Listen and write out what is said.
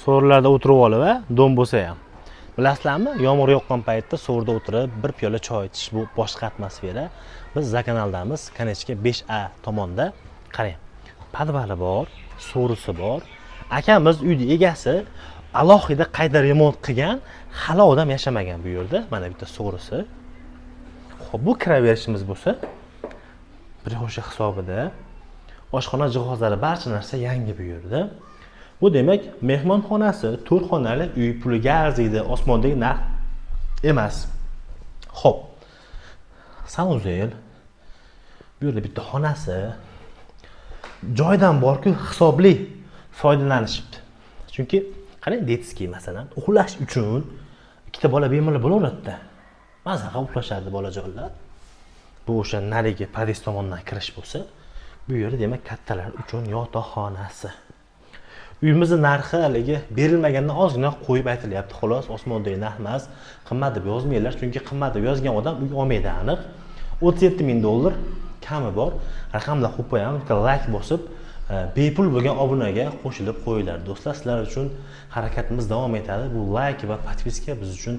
so'rlarda o'tirib olib, dom bo'lsa ham. Bilasizlarmi, yomg'ir yoqqan paytda so'rda o'tirib, bir piyola choy ichish bu boshqa atmosfera. Biz Zakanaldamiz, Kanechka 5A tomonda. Qarang. Podvali bor, so'risi bor. Akamiz uyning egasi alohida qayta remont qilgan, hali odam yashamagan bu yerda. Mana bitta so'risi. Xo'p, bu kiraverishimiz bo'lsa, bir o'sha hisobida oshxona jihozlari barcha narsa yangi bu yerda. Bu demak, mehmonxonasi, 4 xonali uy puliga arziydi, osmondagi narx emas. Xo'p. Sanuzel. Bu yerda bitta xonasi. Joydan bor-ku, hisobli foydalanishibdi. Chunki qarang, detskiy masalan, uxlash uchun ikkita bola bemalol bo'laveradi-da. Maza qilib uxlashardi bolajonlar. Bu o'sha narigi podez tomondan kirish bo'lsa, bu yerda demak kattalar uchun yotoqxonasi. Uyimizning narxi haligi berilmagandan ozgina qo'yib aytilyapti. Xolos, osmondagi narx emas, qimmat deb yozmaylar, chunki qimmat deb yozgan odam uy olmaydi aniq. $37,000 kami bor. Raqamlar qo'yib qo'yamiz, like bosib, bepul bo'lgan obunaga qo'shilib qo'yinglar. Do'stlar, sizlar uchun harakatimiz davom etadi. Bu like va podpiska biz uchun